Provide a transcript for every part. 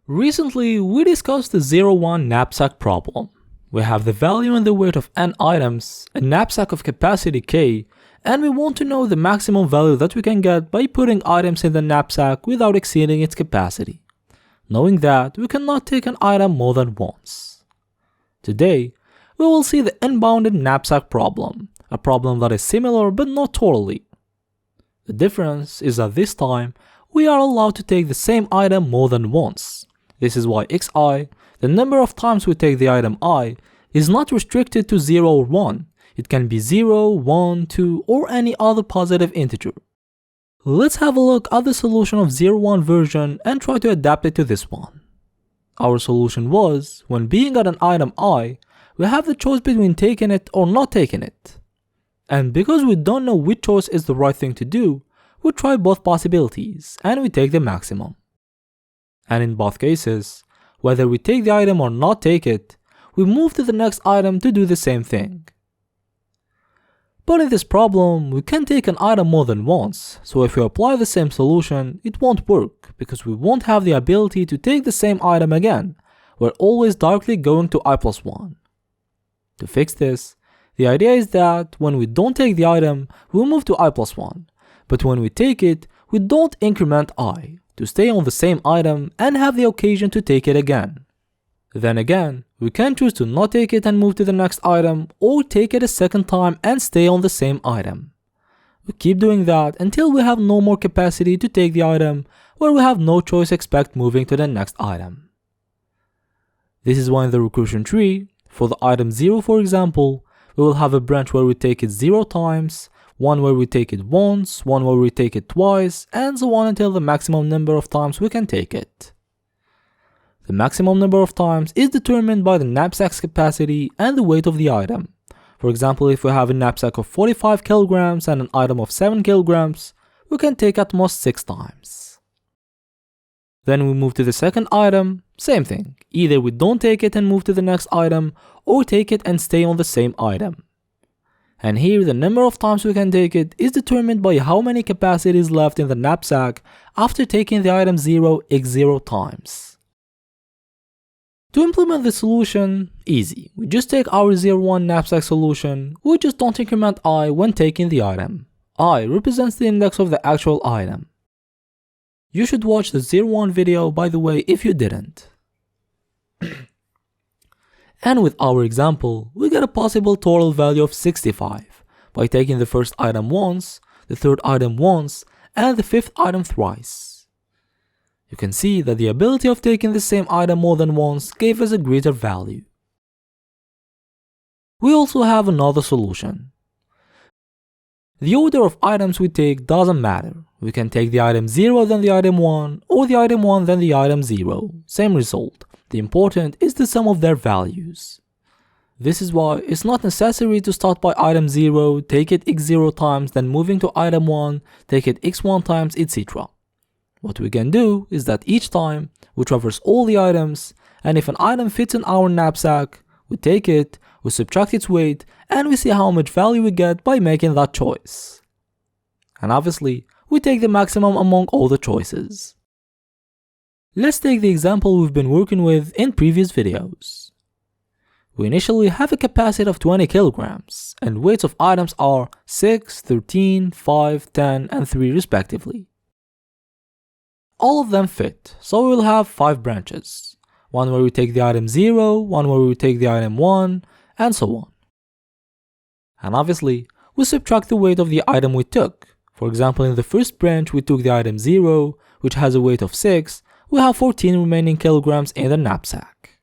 Recently, we discussed the 0-1 knapsack problem. We have the value and the weight of n items, a knapsack of capacity k, and we want to know the maximum value that we can get by putting items in the knapsack without exceeding its capacity. Knowing that, we cannot take an item more than once. Today, we will see the unbounded knapsack problem, a problem that is similar but not totally. The difference is that this time, we are allowed to take the same item more than once. This is why xi, the number of times we take the item I, is not restricted to 0 or 1. It can be 0, 1, 2, or any other positive integer. Let's have a look at the solution of 0-1 version and try to adapt it to this one. Our solution was, when being at an item I, we have the choice between taking it or not taking it. And because we don't know which choice is the right thing to do, we try both possibilities and we take the maximum. And in both cases, whether we take the item or not take it, we move to the next item to do the same thing. But in this problem, we can take an item more than once, so if we apply the same solution, it won't work because we won't have the ability to take the same item again. We're always directly going to i+1. To fix this, the idea is that when we don't take the item, we move to i+1, but when we take it, we don't increment I, to stay on the same item and have the occasion to take it again. Then again, we can choose to not take it and move to the next item, or take it a second time and stay on the same item. We keep doing that until we have no more capacity to take the item, where we have no choice except moving to the next item. This is why in the recursion tree, for the item 0 for example, we will have a branch where we take it 0 times, one where we take it once, one where we take it twice, and so on until the maximum number of times we can take it. The maximum number of times is determined by the knapsack's capacity and the weight of the item. For example, if we have a knapsack of 45 kilograms and an item of 7 kilograms, we can take at most 6 times. Then we move to the second item, same thing, either we don't take it and move to the next item, or take it and stay on the same item. And here the number of times we can take it is determined by how many capacity is left in the knapsack after taking the item 0x0 times. To implement this solution, easy, we just take our 0-1 knapsack solution, we just don't increment I when taking the item. I represents the index of the actual item. You should watch the 0-1 video by the way if you didn't. And with our example, we get a possible total value of 65 by taking the first item once, the third item once, and the fifth item thrice. You can see that the ability of taking the same item more than once gave us a greater value. We also have another solution. The order of items we take doesn't matter. We can take the item 0 then the item 1, or the item 1 then the item 0, same result. The important is the sum of their values. This is why it's not necessary to start by item 0, take it x0 times, then moving to item 1, take it x1 times, etc. What we can do is that each time we traverse all the items, and if an item fits in our knapsack, we take it, we subtract its weight, and we see how much value we get by making that choice. And obviously, we take the maximum among all the choices. Let's take the example we've been working with in previous videos. We initially have a capacity of 20 kilograms, and weights of items are 6, 13, 5, 10, and 3 respectively. All of them fit, so we will have 5 branches. One where we take the item 0, one where we take the item 1, and so on. And obviously, we subtract the weight of the item we took. For example, in the first branch we took the item 0, which has a weight of 6, we have 14 remaining kilograms in the knapsack.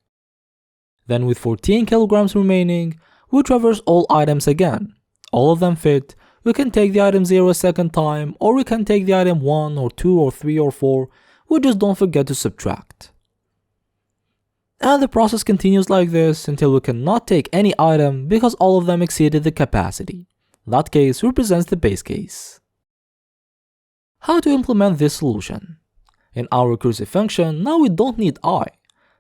Then with 14 kilograms remaining, we traverse all items again. All of them fit, we can take the item 0 a second time, or we can take the item 1 or 2 or 3 or 4, we just don't forget to subtract. And the process continues like this until we cannot take any item because all of them exceeded the capacity. That case represents the base case. How to implement this solution? In our recursive function, now we don't need I,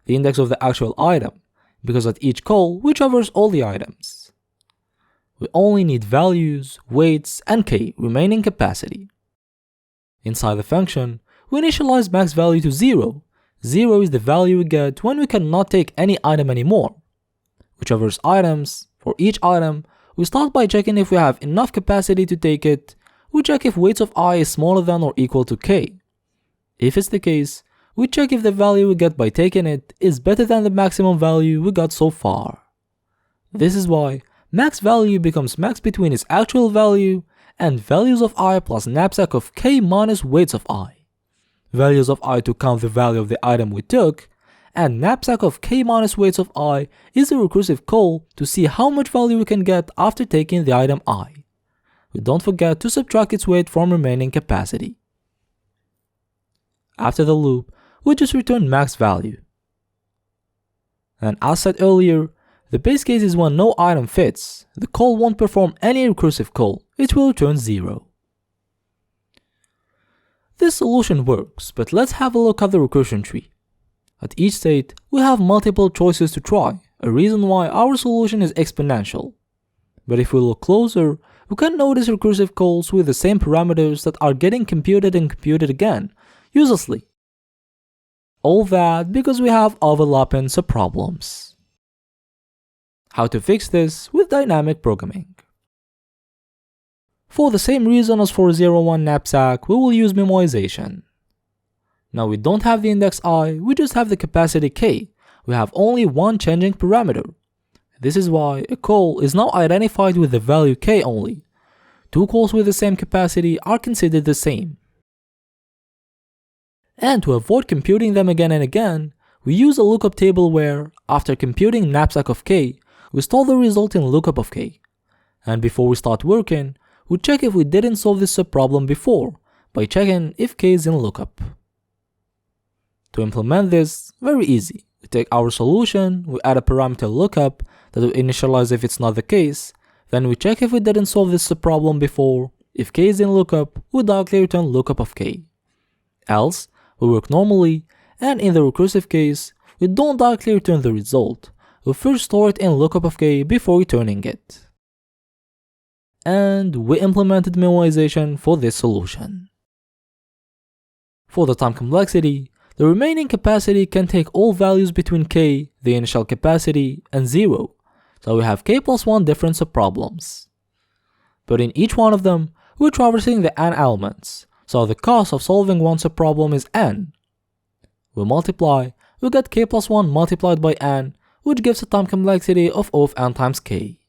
the index of the actual item, because at each call we traverse all the items. We only need values, weights, and k remaining capacity. Inside the function, we initialize max value to 0. 0 is the value we get when we cannot take any item anymore. Whichever items, for each item, we start by checking if we have enough capacity to take it. We check if weights of I is smaller than or equal to k. If it's the case, we check if the value we get by taking it is better than the maximum value we got so far. This is why max value becomes max between its actual value and values of I plus knapsack of k minus weights of I. Values of I to count the value of the item we took, and knapsack of k minus weights of I is a recursive call to see how much value we can get after taking the item I. We don't forget to subtract its weight from remaining capacity. After the loop, we just return max value. And as said earlier, the base case is when no item fits, the call won't perform any recursive call, it will return 0. This solution works, but let's have a look at the recursion tree. At each state, we have multiple choices to try, a reason why our solution is exponential. But if we look closer, we can notice recursive calls with the same parameters that are getting computed and computed again, uselessly. All that because we have overlapping subproblems. How to fix this with dynamic programming? For the same reason as for 0-1 knapsack, we will use memoization. Now we don't have the index I, we just have the capacity k. We have only one changing parameter. This is why a call is now identified with the value k only. Two calls with the same capacity are considered the same. And to avoid computing them again and again, we use a lookup table where, after computing knapsack of k, we store the result in lookup of k. And before we start working, we check if we didn't solve this subproblem before, by checking if k is in lookup. To implement this, very easy. We take our solution, we add a parameter lookup that will initialize if it's not the case, then we check if we didn't solve this subproblem before. If k is in lookup, we directly return lookup of k. Else, we work normally, and in the recursive case, we don't directly return the result. We first store it in lookup of k before returning it. And we implemented memoization for this solution. For the time complexity, the remaining capacity can take all values between k, the initial capacity, and 0, so we have k plus 1 different subproblems. But in each one of them, we're traversing the n elements, so the cost of solving one subproblem is n. We multiply, we get k plus 1 multiplied by n, which gives a time complexity of O of n times k.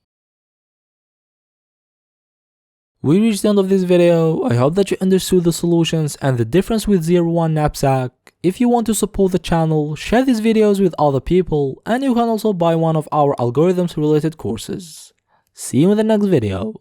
We reached the end of this video. I hope that you understood the solutions and the difference with 0-1 knapsack. If you want to support the channel, share these videos with other people, and you can also buy one of our algorithms related courses. See you in the next video.